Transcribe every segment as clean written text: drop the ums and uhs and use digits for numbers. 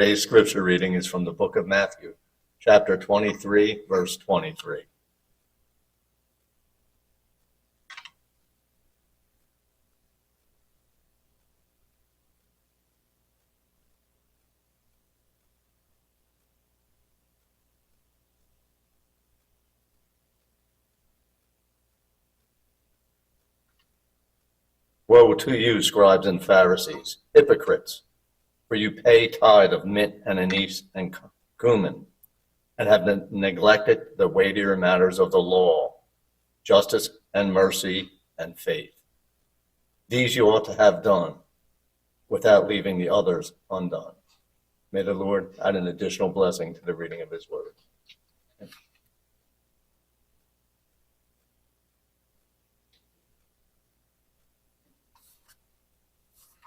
Today's scripture reading is from the book of Matthew, chapter 23, verse 23. Woe to you, scribes and Pharisees, hypocrites! For you pay tithe of mint and anise and cumin, and have neglected the weightier matters of the law, justice and mercy and faith. These you ought to have done, without leaving the others undone. May the Lord add an additional blessing to the reading of his word.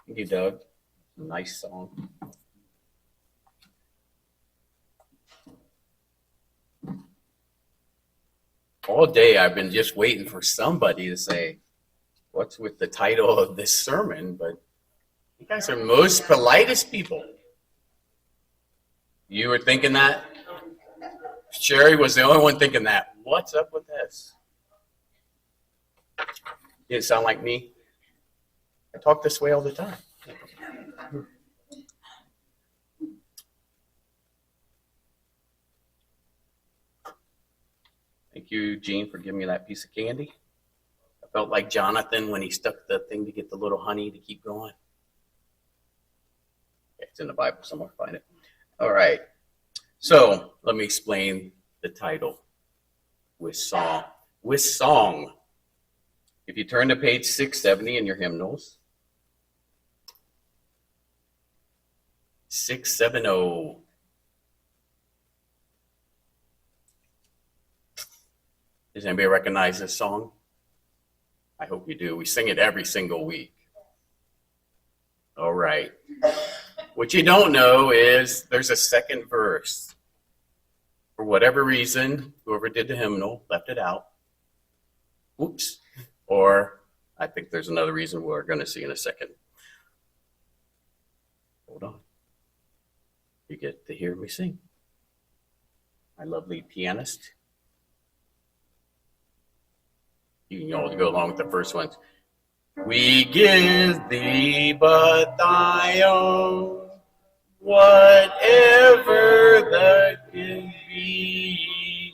Thank you, Doug. Nice song. All day I've been just waiting for somebody to say, what's with the title of this sermon? But you guys are most politest people. You were thinking that? Sherry was the only one thinking that. What's up with this? Didn't sound like me. I talk this way all the time. Thank you, Gene, for giving me that piece of candy. I felt like Jonathon when he stuck the thing to get the little honey to keep going. Yeah, it's in the Bible somewhere. Find it. All right. So let me explain the title. With song. With song. If you turn to page 670 in your hymnals, 670. Does anybody recognize this song? I hope you do. We sing it every single week. All right. What you don't know is there's a second verse. For whatever reason, whoever did the hymnal left it out. Oops. Or I think there's another reason we're going to see in a second. Hold on. You get to hear me sing. My lovely pianist. You can all go along with the first ones. We give thee but thy own, whatever that can be.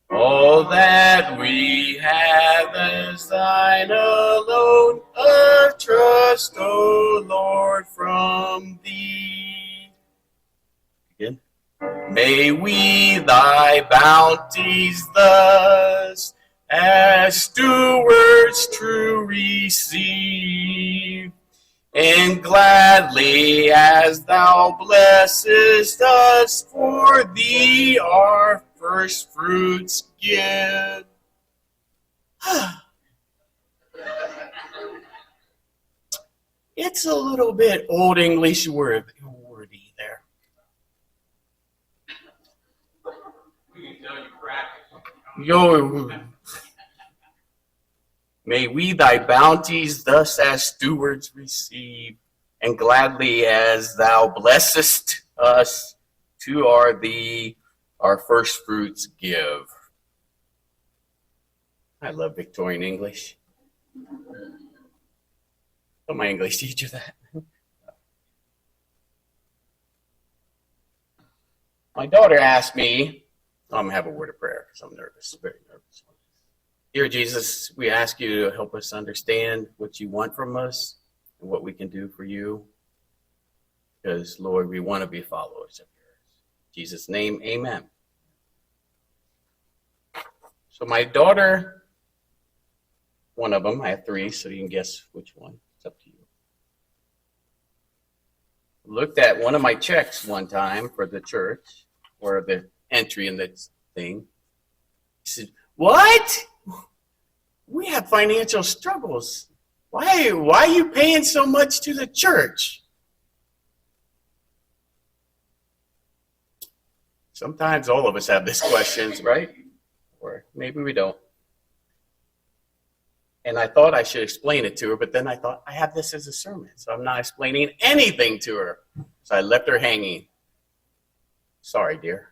All that we have is thine alone, our trust, O Lord, from thee. Again. May we thy bounties thus as stewards true receive, and gladly as thou blessest us, for thee our first fruits give. It's a little bit old English wordy there. Yo. May we thy bounties thus as stewards receive, and gladly as thou blessest us, to thee our first fruits give. I love Victorian English. Tell my English teacher that. My daughter asked me, I'm going to have a word of prayer because I'm nervous, very nervous. Dear Jesus, we ask you to help us understand what you want from us and what we can do for you. Because, Lord, we want to be followers of yours. In Jesus' name, amen. So my daughter, one of them, I have three, so you can guess which one. It's up to you. Looked at one of my checks one time for the church, or the entry in the thing. He said, "What? We have financial struggles. Why are you paying so much to the church?" Sometimes all of us have these questions, right? Or maybe we don't. And I thought I should explain it to her, but then I thought I have this as a sermon, so I'm not explaining anything to her. So I left her hanging. Sorry, dear.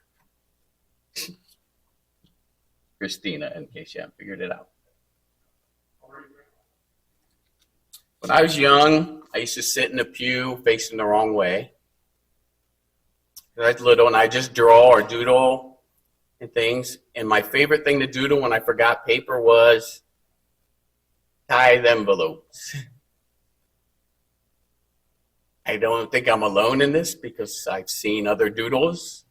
Christina, in case you haven't figured it out. When I was young, I used to sit in a pew facing the wrong way. When I was little, and I just draw or doodle and things. And my favorite thing to doodle when I forgot paper was tithe envelopes. I don't think I'm alone in this because I've seen other doodles.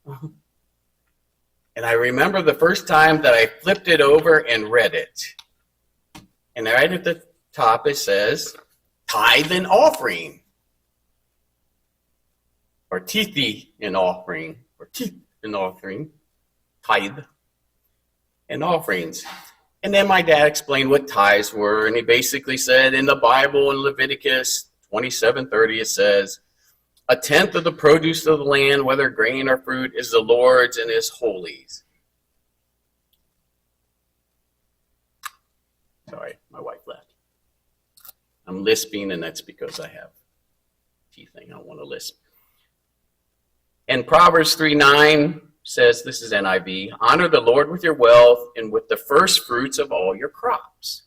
And I remember the first time that I flipped it over and read it. And right at the top it says, tithe and offering. Or tithe and offering. Or tithe and offering. Tithe and offerings. And then my dad explained what tithes were. And he basically said in the Bible in Leviticus 27:30 it says, a tenth of the produce of the land, whether grain or fruit, is the Lord's and is holy. Sorry, my wife left. I'm lisping, and that's because I have teeth thing. I don't want to lisp. And Proverbs 3:9 says, this is NIV, honor the Lord with your wealth and with the first fruits of all your crops.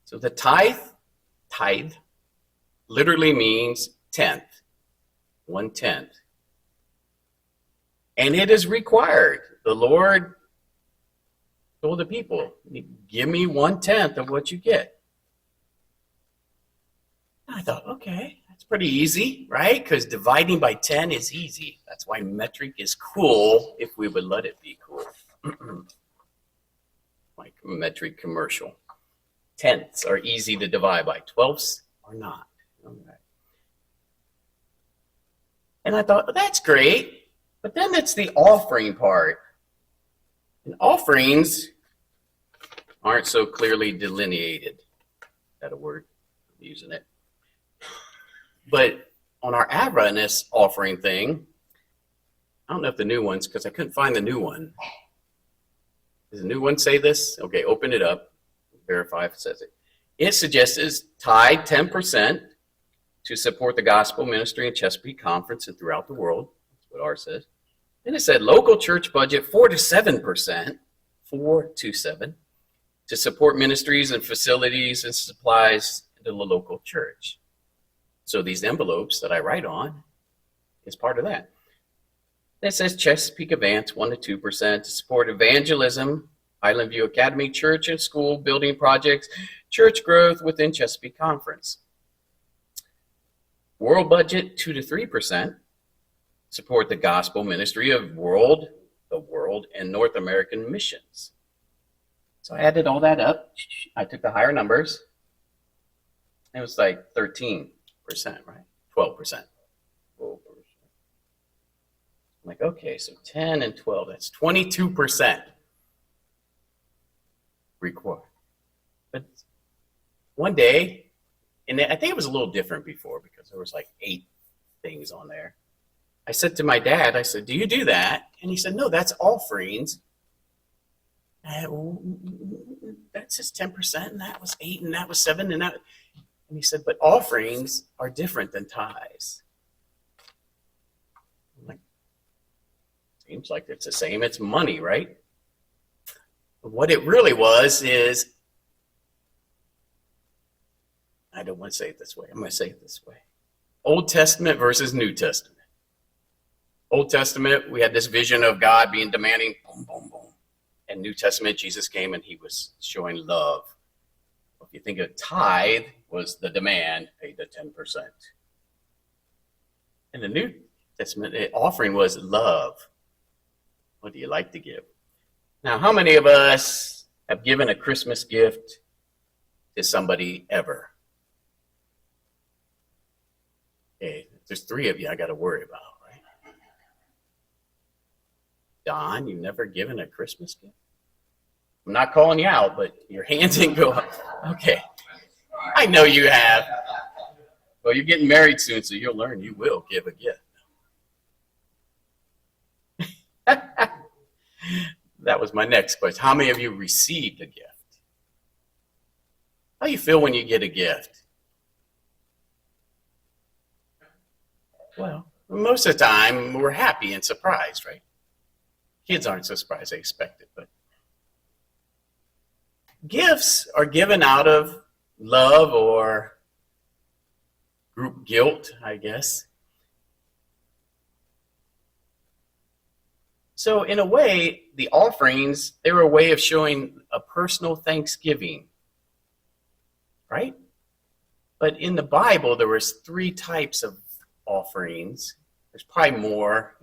So the tithe, literally means tenth. 1/10. And it is required. The Lord told the people, give me 1/10 of what you get. And I thought, okay, that's pretty easy, right? Because dividing by 10 is easy. That's why metric is cool if we would let it be cool. Like a metric commercial. Tenths are easy to divide by. 12ths are not. Okay. And I thought, well, that's great. But then it's the offering part. And offerings aren't so clearly delineated. Is that a word? I'm using it. But on our Adventist offering thing, I don't know if the new ones, because I couldn't find the new one. Does the new one say this? Okay, open it up. Verify if it says it. It suggests tithe 10% to support the gospel ministry and Chestertown Conference and throughout the world. That's what ours says. Then it said local church budget 4 to 7%, 4 to 7, to support ministries and facilities and supplies to the local church. So these envelopes that I write on is part of that. Then it says Chesapeake Advance 1 to 2% to support evangelism, Island View Academy Church and school building projects, church growth within Chesapeake Conference. World budget 2 to 3%, support the gospel ministry of the world, and North American missions. So I added all that up. I took the higher numbers. It was like 13%, right? 12%. 12%. I'm like, okay, so 10 and 12, that's 22% required. But one day, and I think it was a little different before because there was like 8 things on there. I said to my dad, I said, do you do that? And he said, no, that's offerings. That's just 10%, and that was 8, and that was 7, and that. And he said, but offerings are different than tithes. I'm like, seems like it's the same. It's money, right? But what it really was is, I don't want to say it this way. I'm going to say it this way. Old Testament versus New Testament. Old Testament, we had this vision of God being demanding, boom, boom, boom. And New Testament, Jesus came and he was showing love. If you think of tithe was the demand, pay the 10%. In the New Testament, the offering was love. What do you like to give? Now, how many of us have given a Christmas gift to somebody ever? Okay, there's 3 of you I got to worry about, right? Don, you've never given a Christmas gift? I'm not calling you out, but your hands didn't go up. Okay. I know you have. Well, you're getting married soon, so you'll learn you will give a gift. That was my next question. How many of you received a gift? How do you feel when you get a gift? Well, Most of the time, we're happy and surprised, right? Kids aren't so surprised, they expect it. But gifts are given out of love or group guilt, I guess. So in a way, the offerings, they were a way of showing a personal thanksgiving, right? But in the Bible, there was 3 types of offerings. There's probably more,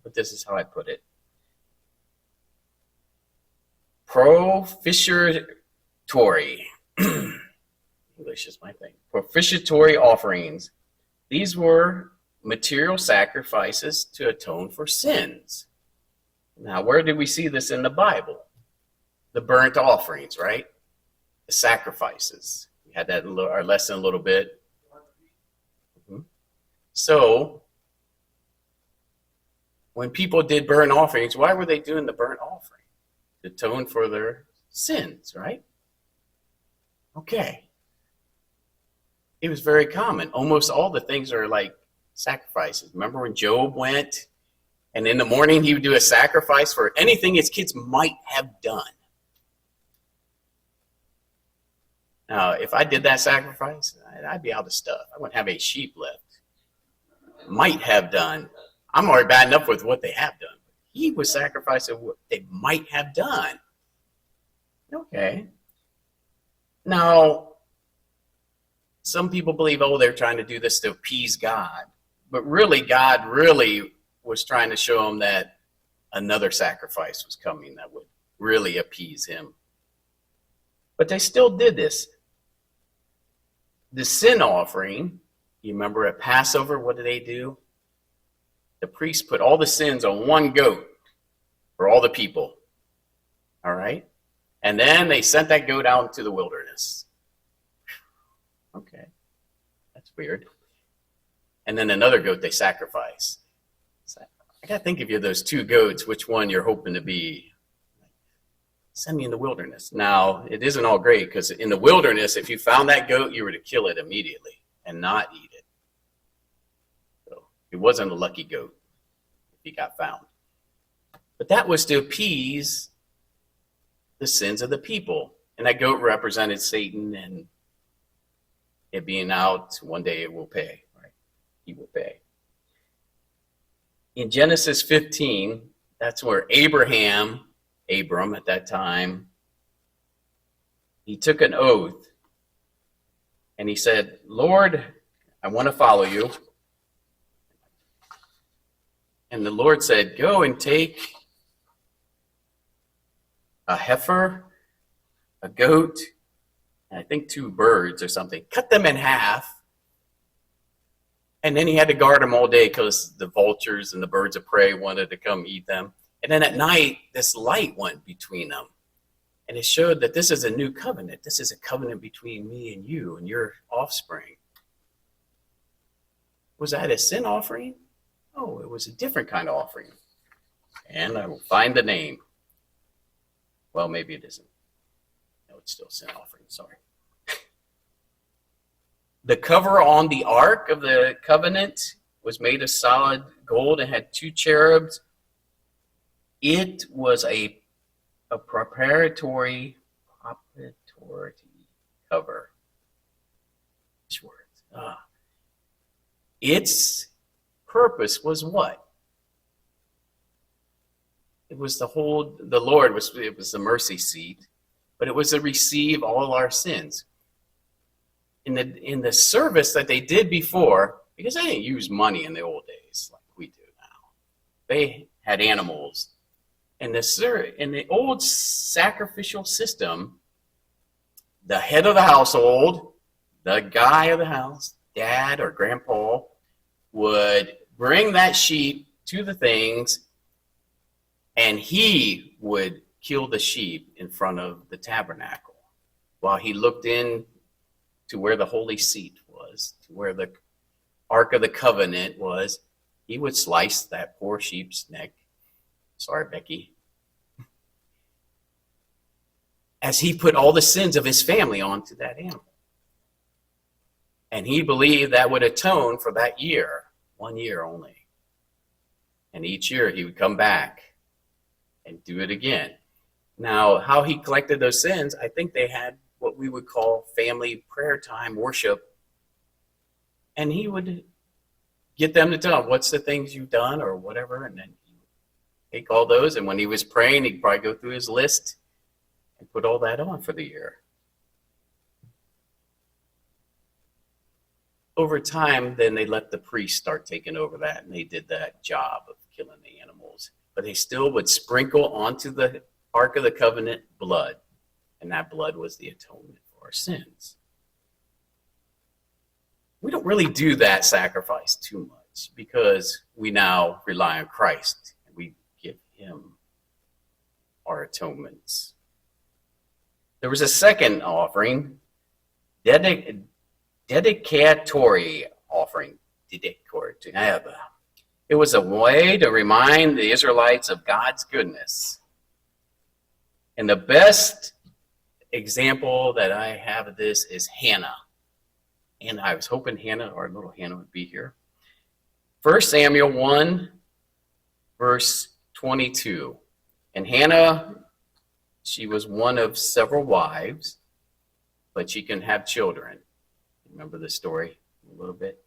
but this is how I put it. Propitiatory. English is my thing. Propitiatory offerings. These were material sacrifices to atone for sins. Now, where did we see this in the Bible? The burnt offerings, right? The sacrifices. We had that in our lesson a little bit. So, when people did burnt offerings, why were they doing the burnt offering? To atone for their sins, right? Okay. It was very common. Almost all the things are like sacrifices. Remember when Job went, and in the morning he would do a sacrifice for anything his kids might have done. Now, if I did that sacrifice, I'd be out of stuff. I wouldn't have any sheep left. Might have done. I'm already bad enough with what they have done. He was sacrificing what they might have done. Okay. Now, some people believe, oh, they're trying to do this to appease God. But really, God really was trying to show them that another sacrifice was coming that would really appease him. But they still did this. The sin offering, you remember at Passover, what did they do? The priests put all the sins on one goat for all the people. All right? And then they sent that goat out into the wilderness. Okay. That's weird. And then another goat they sacrifice. I got to think of you, those 2 goats, which one you're hoping to be. Send me in the wilderness. Now, it isn't all great, because in the wilderness, if you found that goat, you were to kill it immediately and not eat it. So it wasn't a lucky goat if he got found. But that was to appease the sins of the people. And that goat represented Satan, and it being out, one day it will pay, right? He will pay. In Genesis 15, that's where Abram at that time, he took an oath, and he said, Lord, I want to follow you. And the Lord said, go and take a heifer, a goat, and I think 2 birds or something. Cut them in half. And then he had to guard them all day because the vultures and the birds of prey wanted to come eat them. And then at night, this light went between them. And it showed that this is a new covenant. This is a covenant between me and you and your offspring. Was that a sin offering? Oh, it was a different kind of offering. And I will find the name. Well, maybe it isn't. No, it's still a sin offering. Sorry. The cover on the Ark of the Covenant was made of solid gold and had 2 cherubs. It was a preparatory cover. Its purpose was what? It was it was the mercy seat, but it was to receive all our sins. In the service that they did before, because they didn't use money in the old days like we do now. They had animals. In the old sacrificial system, the head of the household, the guy of the house, dad or grandpa, would bring that sheep to the things, and he would kill the sheep in front of the tabernacle while he looked in to where the holy seat was, to where the Ark of the Covenant was. He would slice that poor sheep's neck. Sorry, Becky. As he put all the sins of his family onto that animal. And he believed that would atone for that year. 1 year only. And each year he would come back and do it again. Now, how he collected those sins, I think they had what we would call family prayer time worship. And he would get them to tell him, what's the things you've done or whatever. And then he would take all those. And when he was praying, he'd probably go through his list and put all that on for the year. Over time, then they let the priests start taking over that, and they did that job of killing the animals. But they still would sprinkle onto the Ark of the Covenant blood, and that blood was the atonement for our sins. We don't really do that sacrifice too much because we now rely on Christ, and we give him our atonements. There was a second offering, dedicatory offering. It was a way to remind the Israelites of God's goodness. And the best example that I have of this is Hannah. And I was hoping our little Hannah would be here. 1 Samuel 1, verse 22. And Hannah, she was one of several wives, but she can have children. Remember the story a little bit?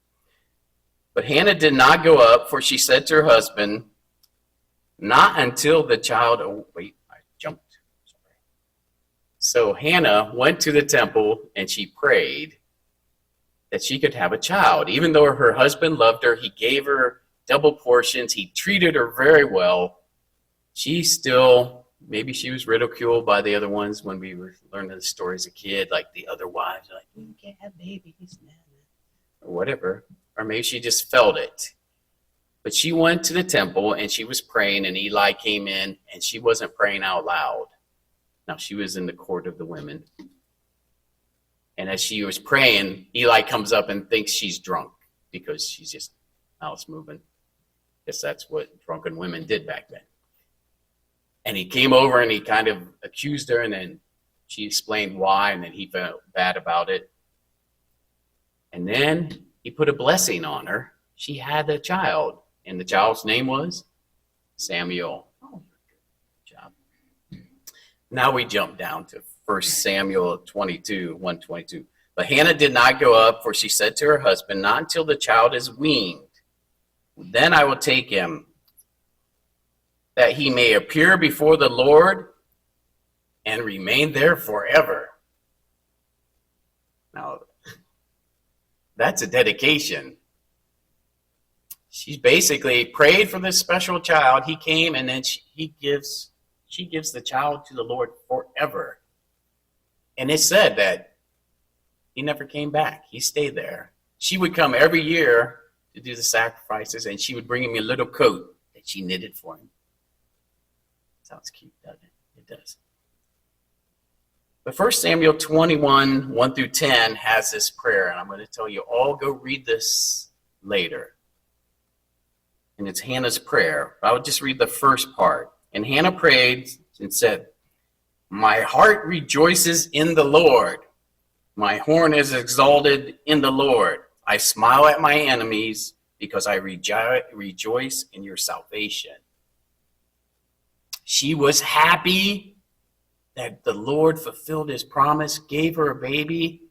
But Hannah did not go up, for she said to her husband, not until the child... Oh, wait, I jumped. Sorry. So Hannah went to the temple, and she prayed that she could have a child. Even though her husband loved her, he gave her double portions. He treated her very well. She still... Maybe she was ridiculed by the other ones when we were learning the story as a kid, like the other wives, like, you can't have babies, or whatever. Or maybe she just felt it. But she went to the temple and she was praying, and Eli came in, and she wasn't praying out loud. Now, she was in the court of the women. And as she was praying, Eli comes up and thinks she's drunk because she's just mouth moving. Guess that's what drunken women did back then. And he came over and he kind of accused her, and then she explained why, and then he felt bad about it. And then he put a blessing on her. She had a child, and the child's name was Samuel. Oh, good job. Now we jump down to 1 Samuel 22, 1:22. But Hannah did not go up, for she said to her husband, not until the child is weaned. Then I will take him, that he may appear before the Lord and remain there forever. Now, that's a dedication. She basically prayed for this special child. He came, and then she gives the child to the Lord forever. And it said that he never came back. He stayed there. She would come every year to do the sacrifices, and she would bring him a little coat that she knitted for him. Sounds cute, doesn't it? It does. But 1 Samuel 21, 1 through 10 has this prayer, and I'm going to tell you all, go read this later. And it's Hannah's prayer. I would just read the first part. And Hannah prayed and said, my heart rejoices in the Lord. My horn is exalted in the Lord. I smile at my enemies because I rejoice in your salvation. She was happy that the Lord fulfilled his promise, gave her a baby,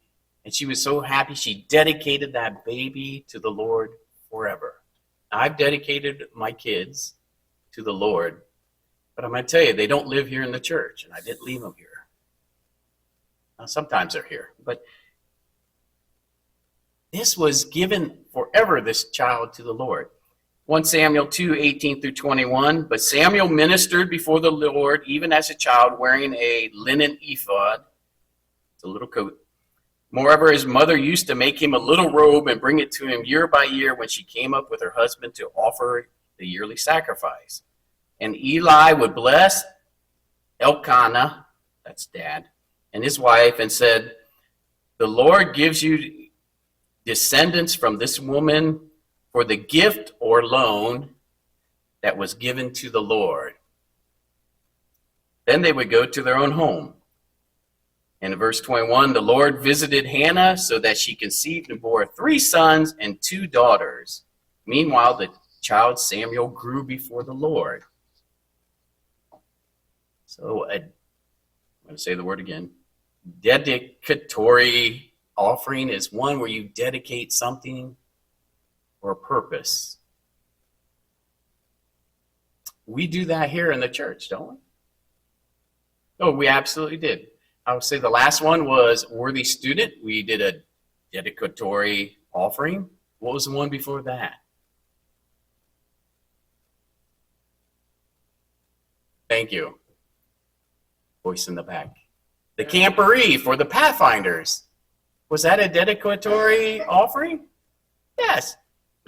and she was so happy she dedicated that baby to the Lord forever. I've dedicated my kids to the Lord, but I'm going to tell you, they don't live here in the church, and I didn't leave them here. Now, sometimes they're here, but this was given forever, this child, to the Lord. 1 Samuel 2, 18 through 21. But Samuel ministered before the Lord, even as a child, wearing a linen ephod. It's a little coat. Moreover, his mother used to make him a little robe and bring it to him year by year when she came up with her husband to offer the yearly sacrifice. And Eli would bless Elkanah, that's dad, and his wife, and said, the Lord gives you descendants from this woman for the gift or loan that was given to the Lord. Then they would go to their own home. And in verse 21, the Lord visited Hannah so that she conceived and bore 3 sons and 2 daughters. Meanwhile, the child Samuel grew before the Lord. So I'm going to say the word again. Dedicatory offering is one where you dedicate something for a purpose. We do that here in the church, don't we? Oh, we absolutely did. I would say the last one was Worthy Student. We did a dedicatory offering. What was the one before that? Thank you. Voice in the back. The camporee for the Pathfinders. Was that a dedicatory offering? Yes.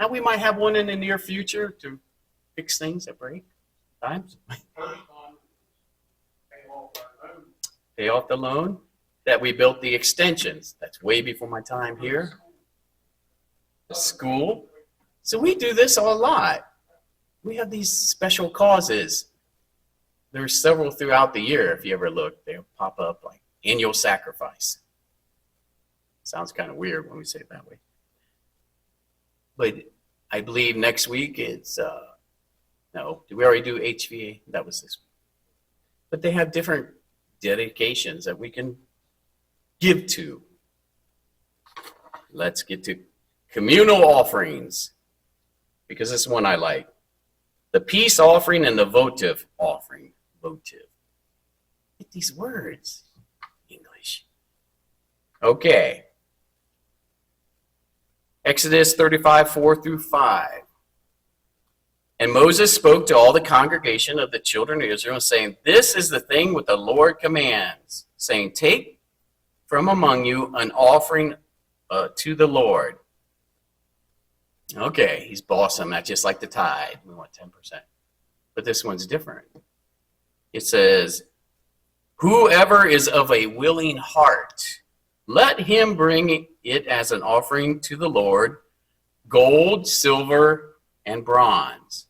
Now we might have one in the near future to fix things that break times. Pay off the loan. That we built the extensions. That's way before my time here. The school. So we do this a lot. We have these special causes. There's several throughout the year. If you ever look, they'll pop up like annual sacrifice. Sounds kind of weird when we say it that way. But I believe next week it's, no, did we already do HVA? That was this week. But they have different dedications that we can give to. Let's get to communal offerings, because this is one I like. The peace offering and the votive offering. Votive. Get these words. English. Okay. Exodus 35, 4 through 5. And Moses spoke to all the congregation of the children of Israel, saying, This is the thing which the Lord commands, saying, Take from among you an offering to the Lord. Okay, he's bossing, not just like the tithe. We want 10%. But this one's different. It says, Whoever is of a willing heart, let him bring it as an offering to the Lord, gold, silver, and bronze.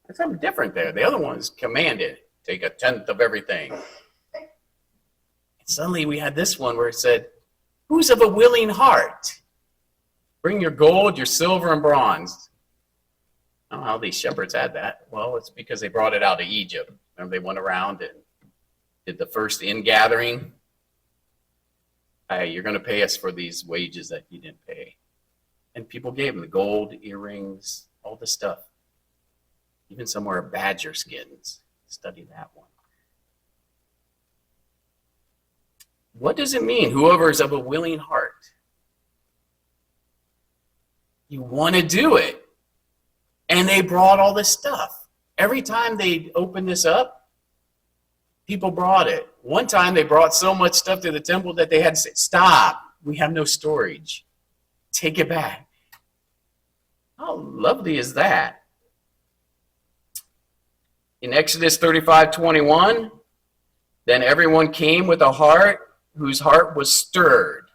There's something different there. The other one's commanded. Take a tenth of everything. And suddenly we had this one where it said, Who's of a willing heart? Bring your gold, your silver, and bronze. I don't know how these shepherds had that. Well, it's because they brought it out of Egypt. Remember, they went around and did the first ingathering. Hey, you're going to pay us for these wages that you didn't pay. And people gave them the gold, earrings, all the stuff. Even some were badger skins. Study that one. What does it mean? Whoever is of a willing heart. You want to do it. And they brought all this stuff. Every time they opened this up, people brought it. One time they brought so much stuff to the temple that they had to say, Stop, we have no storage. Take it back. How lovely is that? In Exodus 35:21, then everyone came with a heart whose heart was stirred,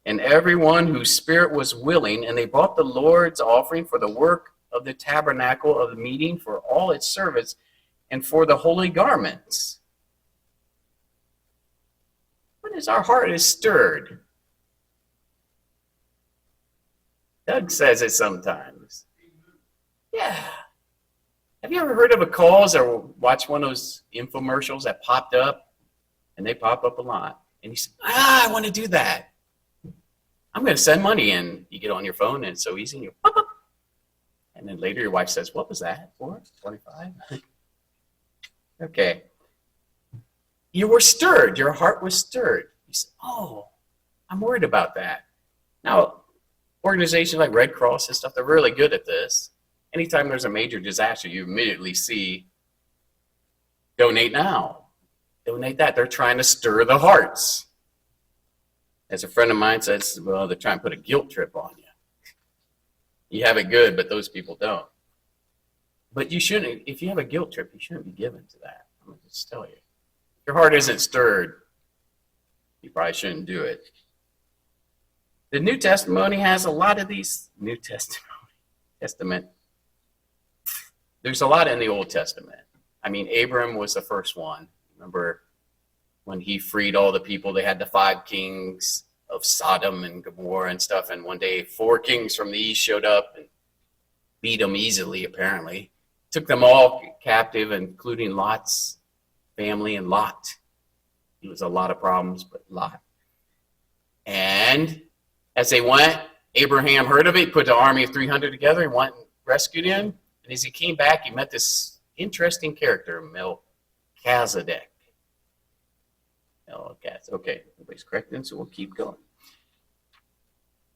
and everyone whose spirit was willing, and they brought the Lord's offering for the work of the tabernacle of the meeting, for all its service, and for the holy garments. What is our heart is stirred? Doug says it sometimes. Yeah. Have you ever heard of a cause or watched one of those infomercials that popped up? And they pop up a lot. And you say, I want to do that. I'm going to send money in. You get on your phone and it's so easy. And you pop up. And then later your wife says, what was that for? 25? Okay. You were stirred. Your heart was stirred. You said, oh, I'm worried about that. Now, organizations like Red Cross and stuff, they're really good at this. Anytime there's a major disaster, you immediately see donate now. Donate that. They're trying to stir the hearts. As a friend of mine says, well, they're trying to put a guilt trip on you. You have it good, but those people don't. But you shouldn't, if you have a guilt trip, you shouldn't be given to that. I'm going to just tell you. If your heart isn't stirred, you probably shouldn't do it. The New Testimony has a lot of these Testament. There's a lot in the Old Testament. I mean, Abram was the first one. Remember when he freed all the people, they had the 5 kings. of Sodom and Gomorrah and stuff. And one day 4 kings from the east showed up and beat them easily, apparently. Took them all captive, including Lot's family and Lot. It was a lot of problems, but Lot. And as they went, Abraham heard of it, put an army of 300 together, and went and rescued him. And as he came back, he met this interesting character, Melchizedek. Okay, everybody's correcting, so we'll keep going.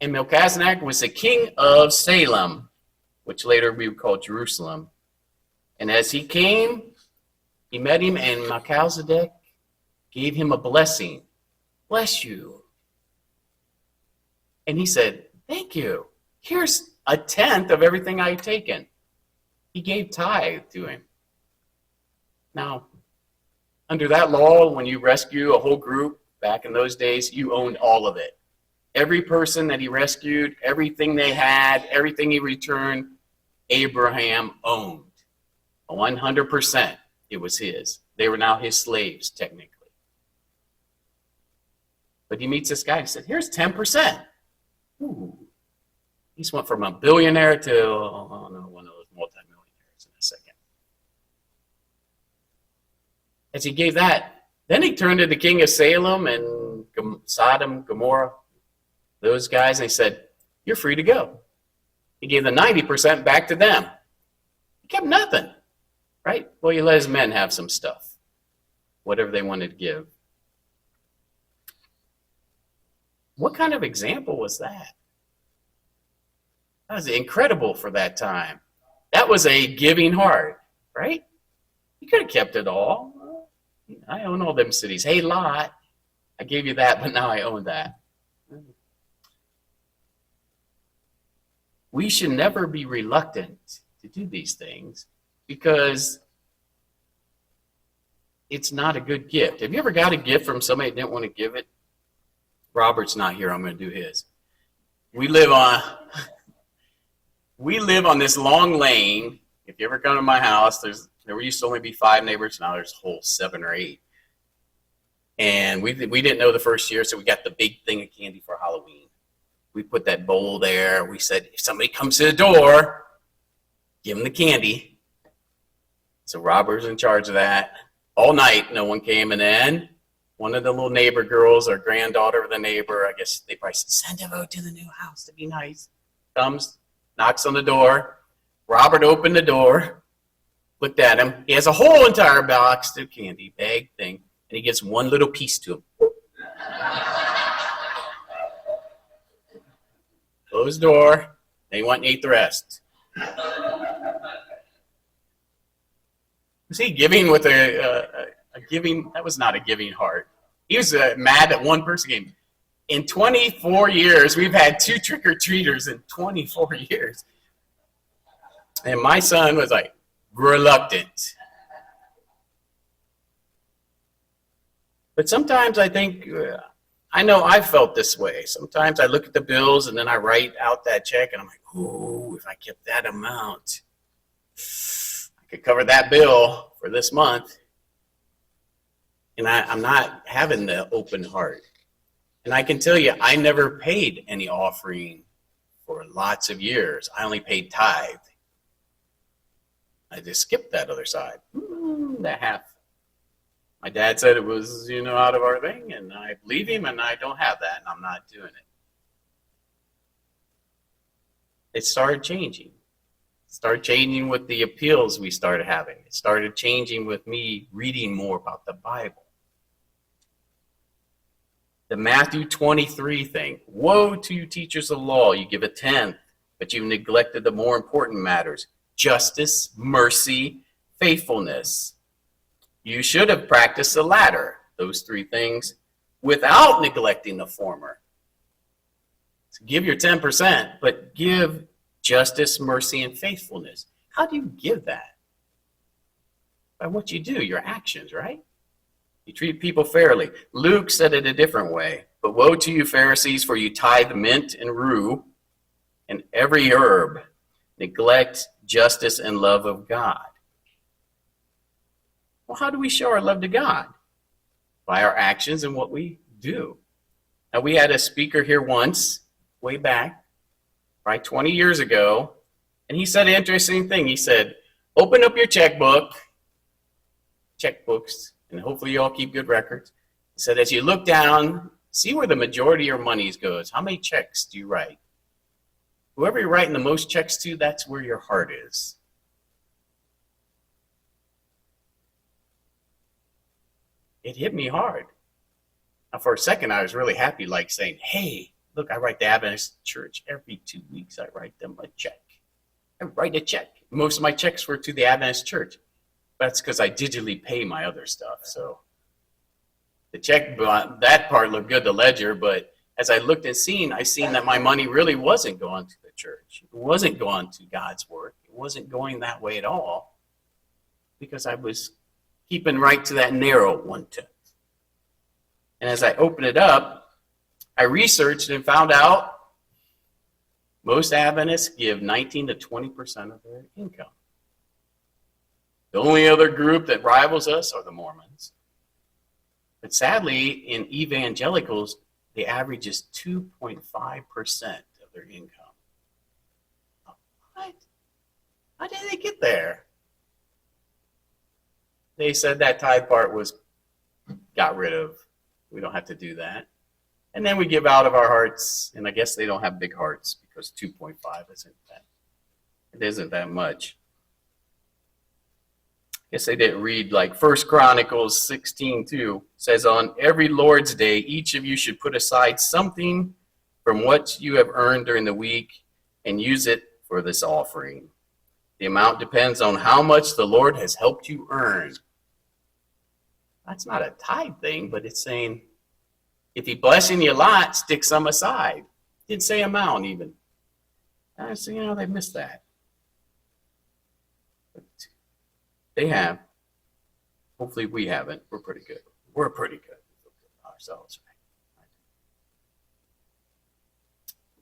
And Melchizedek was the king of Salem, which later we would call Jerusalem. And as he came, he met him, and Melchizedek gave him a blessing. Bless you. And he said, thank you. Here's a tenth of everything I've taken. He gave tithe to him. Now, under that law, when you rescue a whole group back in those days, you owned all of it. Every person that he rescued, everything they had, everything he returned, Abraham owned. 100%, it was his. They were now his slaves, technically. But he meets this guy and said, here's 10%. Ooh. He just went from a billionaire to one of those multimillionaires in a second. As he gave that, then he turned to the king of Salem and Sodom, Gomorrah, those guys, and he said, you're free to go. He gave the 90% back to them. He kept nothing, right? Well, he let his men have some stuff, whatever they wanted to give. What kind of example was that? That was incredible for that time. That was a giving heart, right? You could have kept it all. I own all them cities. Hey, Lot, I gave you that, but now I own that. We should never be reluctant to do these things because it's not a good gift. Have you ever got a gift from somebody that didn't want to give it? Robert's not here. I'm going to do his. We live on this long lane. If you ever come to my house, there used to only be 5 neighbors. Now there's a whole 7 or 8. And we didn't know the first year, so we got the big thing of candy for Halloween. We put that bowl there. We said, if somebody comes to the door, give them the candy. So Robert's in charge of that. All night, no one came. And then one of the little neighbor girls, or granddaughter of the neighbor, I guess they probably said, send a vote to the new house to be nice. Comes, knocks on the door. Robert opened the door, looked at him. He has a whole entire box of candy, bag thing, and he gives one little piece to him. Closed the door. They went and ate the rest. Was he giving with a giving? That was not a giving heart. He was mad that one person came. In 24 years, we've had 2 trick-or-treaters in 24 years. And my son was like reluctant. But sometimes I think, I know I've felt this way. Sometimes I look at the bills and then I write out that check and I'm like, ooh, if I kept that amount, I could cover that bill for this month. And I'm not having the open heart. And I can tell you, I never paid any offering for lots of years. I only paid tithe. I just skipped that other side, that half. My dad said it was, out of our thing, and I believe him, and I don't have that, and I'm not doing it. It started changing. It started changing with the appeals we started having. It started changing with me reading more about the Bible. The Matthew 23 thing. Woe to you, teachers of the law. You give a tenth, but you've neglected the more important matters. Justice, mercy, faithfulness. You should have practiced the latter, those 3 things, without neglecting the former. So give your 10%, but give justice, mercy, and faithfulness. How do you give that? By what you do, your actions, right? You treat people fairly. Luke said it a different way. But woe to you, Pharisees, for you tithe mint and rue and every herb. Neglect justice and love of God. Well, how do we show our love to God? By our actions and what we do. Now, we had a speaker here once, way back, probably 20 years ago, and he said an interesting thing. He said, open up your checkbooks, and hopefully you all keep good records. He said, as you look down, see where the majority of your money goes. How many checks do you write? Whoever you're writing the most checks to, that's where your heart is. It hit me hard. Now, for a second, I was really happy, like saying, hey, look, I write the Adventist church every 2 weeks. I write them a check. I write a check. Most of my checks were to the Adventist church. That's because I digitally pay my other stuff. So the check, that part looked good, the ledger, but as I looked and I seen that my money really wasn't going to the church. It wasn't going to God's work. It wasn't going that way at all because I was keeping right to that narrow 1/10. And as I opened it up, I researched and found out most Adventists give 19 to 20% of their income. The only other group that rivals us are the Mormons. But sadly, in evangelicals, the average is 2.5% of their income. What? How did they get there? They said that tithe part was got rid of. We don't have to do that. And then we give out of our hearts, and I guess they don't have big hearts because 2.5 isn't that much. I guess they didn't read like 1 Chronicles 16:2 says, on every Lord's Day, each of you should put aside something from what you have earned during the week and use it for this offering. The amount depends on how much the Lord has helped you earn. That's not a tithe thing, but it's saying, if he blessing you a lot, stick some aside. Didn't say amount even. I see, they missed that. But they have. Hopefully we haven't. We're pretty good. We're pretty good ourselves.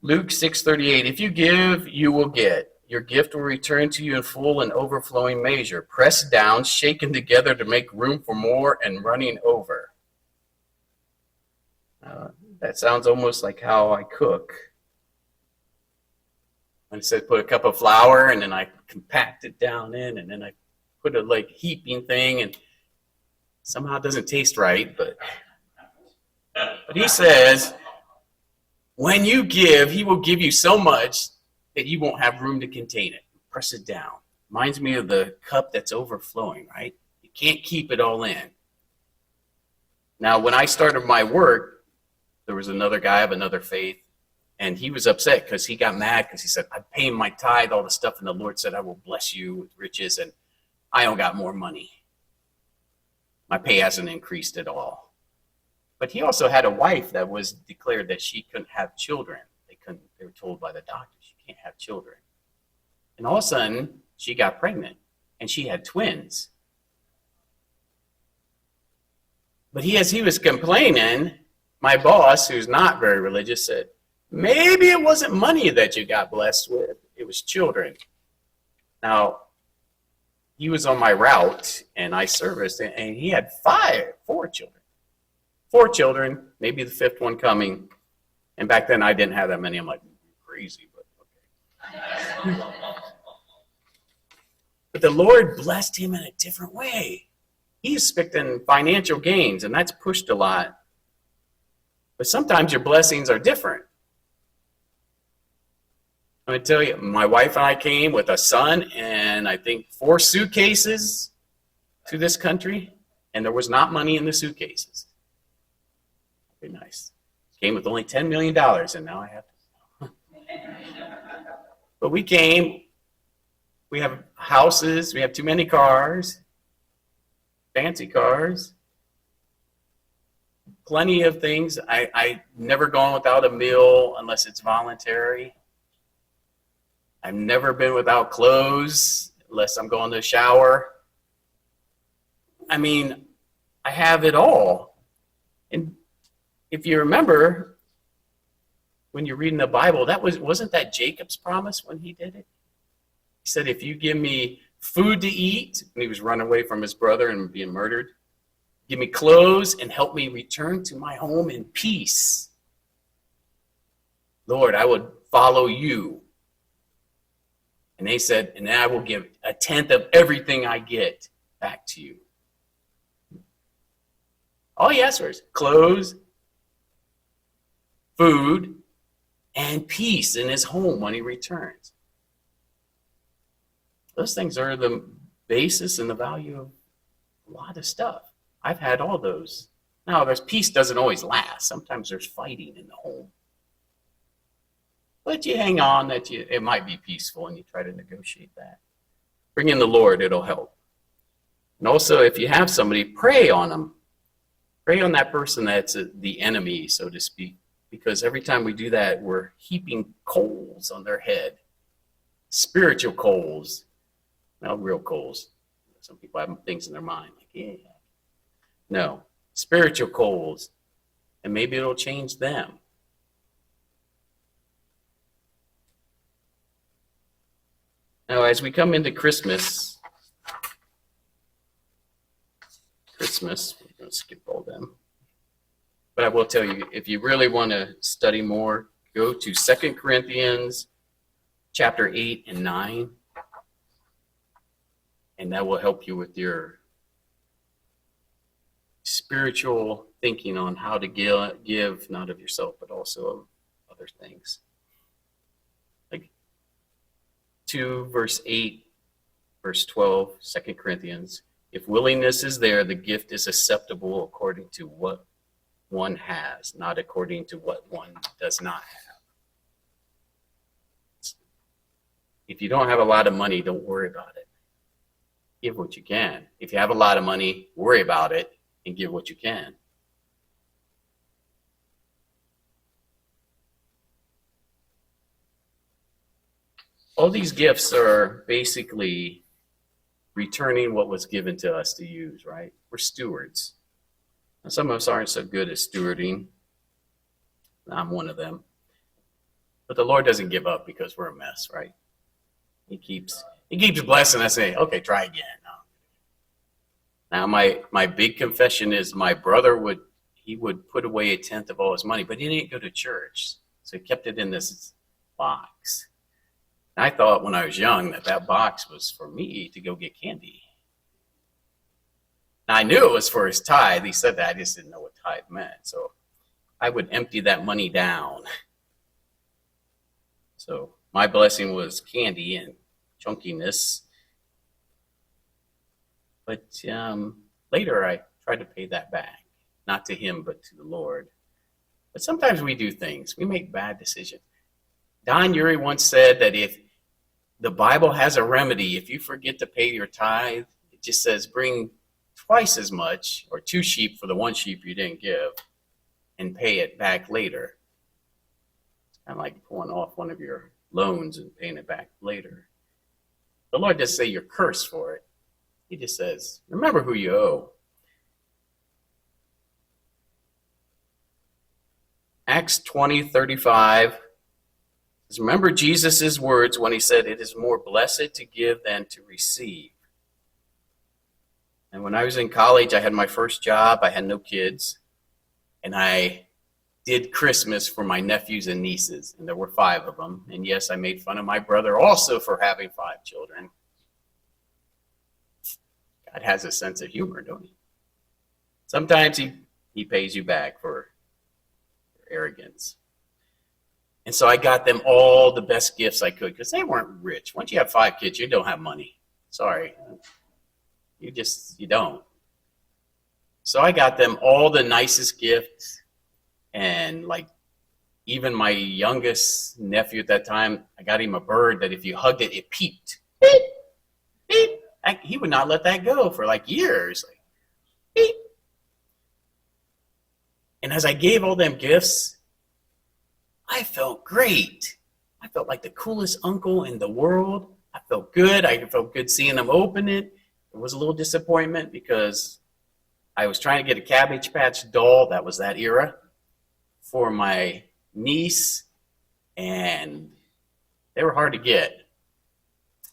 Luke 6:38. If you give, you will get. Your gift will return to you in full and overflowing measure, pressed down, shaken together to make room for more and running over. That sounds almost like how I cook. When it said put a cup of flour and then I compact it down in and then I put a like heaping thing and somehow it doesn't taste right, but he says, when you give, he will give you so much that you won't have room to contain it. Press it down. Reminds me of the cup that's overflowing, right? You can't keep it all in. Now, when I started my work, there was another guy of another faith, and he was upset because he got mad because he said, I'm paying my tithe, all the stuff, and the Lord said, I will bless you with riches, and I don't got more money. My pay hasn't increased at all. But he also had a wife that was declared that she couldn't have children. They were told by the doctor she can't have children. And all of a sudden, she got pregnant, and she had twins. But as he was complaining, my boss, who's not very religious, said, maybe it wasn't money that you got blessed with. It was children. Now, he was on my route, and I serviced, and he had four children. 4 children, maybe the 5th one coming. And back then, I didn't have that many. I'm like, crazy, but okay. But the Lord blessed him in a different way. He's expecting financial gains, and that's pushed a lot. But sometimes your blessings are different. I'm going to tell you, my wife and I came with a son and I think 4 suitcases to this country, and there was not money in the suitcases. Very nice. Came with only $10 million, and now I have to. But we came. We have houses. We have too many cars. Fancy cars. Plenty of things. I never gone without a meal unless it's voluntary. I've never been without clothes unless I'm going to the shower. I mean, I have it all. And if you remember, when you're reading the Bible, wasn't that Jacob's promise when he did it? He said, if you give me food to eat, and he was running away from his brother and being murdered, give me clothes and help me return to my home in peace. Lord, I would follow you. And they said, and I will give 1/10 of everything I get back to you. All he asked for is clothes, food, and peace in his home when he returns. Those things are the basis and the value of a lot of stuff. I've had all those. Now, there's peace doesn't always last. Sometimes there's fighting in the home. But you hang on that it might be peaceful and you try to negotiate that. Bring in the Lord, it'll help. And also, if you have somebody, pray on them. Pray on that person that's the enemy, so to speak. Because every time we do that, we're heaping coals on their head. Spiritual coals, not real coals. Some people have things in their mind, like, yeah. No, spiritual coals. And maybe it'll change them. Now, as we come into Christmas, we're going to skip all them. But I will tell you, if you really want to study more, go to 2 Corinthians chapter 8 and 9. And that will help you with your spiritual thinking on how to give, not of yourself, but also of other things. Like 2 verse 8, verse 12, 2 Corinthians. If willingness is there, the gift is acceptable according to what one has, not according to what one does not have. If you don't have a lot of money, don't worry about it. Give what you can. If you have a lot of money, worry about it and give what you can. All these gifts are basically returning what was given to us to use, right? We're stewards. Now, some of us aren't so good at stewarding. I'm one of them. But the Lord doesn't give up because we're a mess, right? He keeps blessing us, saying, okay, try again. Now, my big confession is my brother would put away 1/10 of all his money, but he didn't go to church. So he kept it in this box. And I thought when I was young that box was for me to go get candy. Now, I knew it was for his tithe. He said that. I just didn't know what tithe meant. So I would empty that money down. So my blessing was candy and chunkiness. But later I tried to pay that back, not to him, but to the Lord. But sometimes we do things. We make bad decisions. Don Uri once said that if the Bible has a remedy, if you forget to pay your tithe, it just says bring twice as much, or 2 sheep for the 1 sheep you didn't give, and pay it back later. It's kind of like pulling off one of your loans and paying it back later. The Lord doesn't say you're cursed for it. He just says, remember who you owe. Acts 20:35 says, remember Jesus' words when he said, it is more blessed to give than to receive. And when I was in college, I had my first job. I had no kids. And I did Christmas for my nephews and nieces. And there were 5 of them. And yes, I made fun of my brother also for having 5 children. God has a sense of humor, don't he? Sometimes he pays you back for arrogance. And so I got them all the best gifts I could because they weren't rich. Once you have 5 kids, you don't have money. Sorry. You don't. So I got them all the nicest gifts. And like even my youngest nephew at that time, I got him a bird that if you hugged it, it peeped. Beep, beep. He would not let that go for like years. Like, beep. And as I gave all them gifts, I felt great. I felt like the coolest uncle in the world. I felt good. I felt good seeing them open it. It was a little disappointment because I was trying to get a Cabbage Patch doll. That was that era for my niece, and they were hard to get.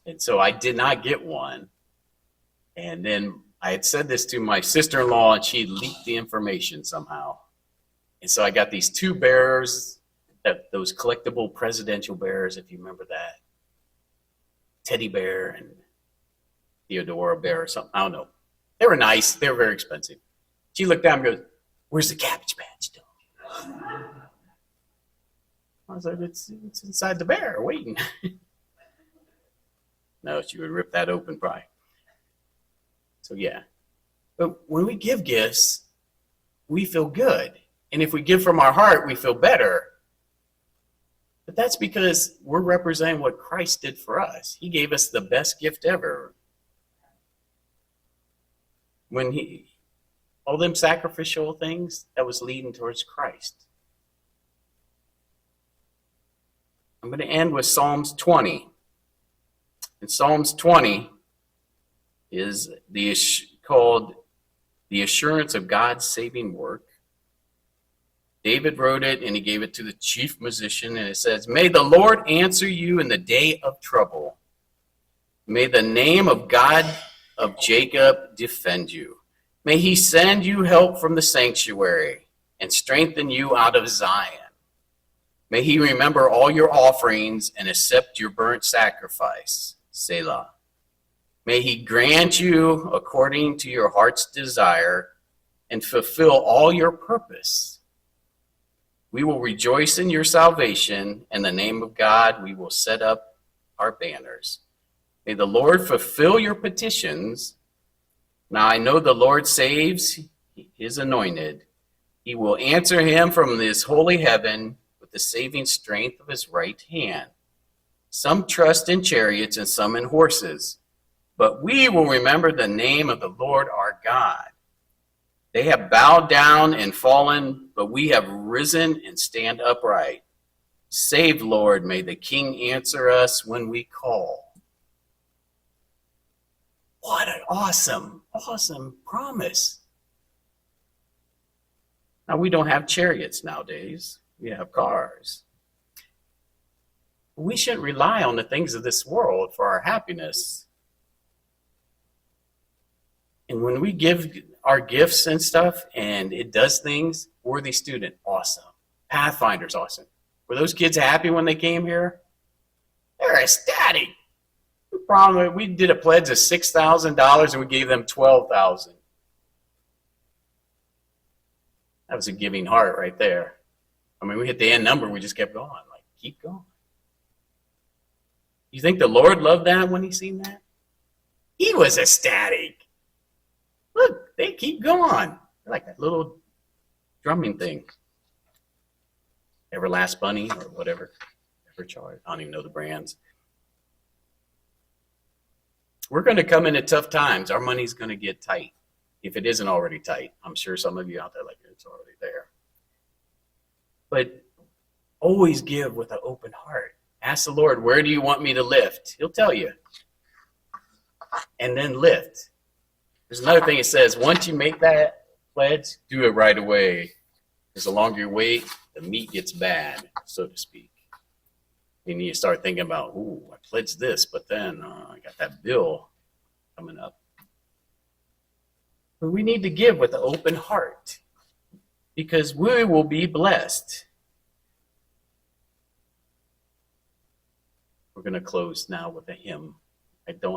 And so I did not get one. And then I had said this to my sister-in-law, and she leaked the information somehow. And so I got these 2 bears those collectible presidential bears, if you remember that. Teddy bear and Theodora bear or something. I don't know. They were nice. They were very expensive. She looked down and goes, "Where's the Cabbage Patch dog?" I was like, it's inside the bear waiting. No, she would rip that open probably. So yeah. But when we give gifts, we feel good. And if we give from our heart, we feel better. But that's because we're representing what Christ did for us. He gave us the best gift ever. When all them sacrificial things, that was leading towards Christ. I'm going to end with Psalms 20. And Psalms 20 is called the assurance of God's saving work. David wrote it, and he gave it to the chief musician, and it says, "May the Lord answer you in the day of trouble. May the name of God of Jacob defend you. May he send you help from the sanctuary and strengthen you out of Zion. May he remember all your offerings and accept your burnt sacrifice. Selah. May he grant you according to your heart's desire and fulfill all your purpose. We will rejoice in your salvation. In the name of God, we will set up our banners. May the Lord fulfill your petitions. Now I know the Lord saves his anointed. He will answer him from his holy heaven with the saving strength of his right hand. Some trust in chariots and some in horses, but we will remember the name of the Lord our God. They have bowed down and fallen, but we have risen and stand upright. Save, Lord, may the King answer us when we call." What an awesome, awesome promise. Now, we don't have chariots nowadays. We have cars. We shouldn't rely on the things of this world for our happiness. And when we give our gifts and stuff and it does things, worthy student, awesome. Pathfinder's awesome. Were those kids happy when they came here? They're ecstatic. The problem, we did a pledge of $6,000 and we gave them $12,000. That was a giving heart right there. I mean, we hit the end number, we just kept going. Like, keep going. You think the Lord loved that when he seen that? He was ecstatic. Look, they keep going. They're like that little drumming thing. Everlast Bunny or whatever. Evercharge. I don't even know the brands. We're going to come into tough times. Our money's going to get tight. If it isn't already tight. I'm sure some of you out there like it's already there. But always give with an open heart. Ask the Lord, where do you want me to lift? He'll tell you. And then lift. There's another thing it says, once you make that pledge, do it right away. Because the longer you wait, the meat gets bad, so to speak. And you start thinking about, ooh, I pledged this, but then I got that bill coming up. But we need to give with an open heart because we will be blessed. We're going to close now with a hymn. I don't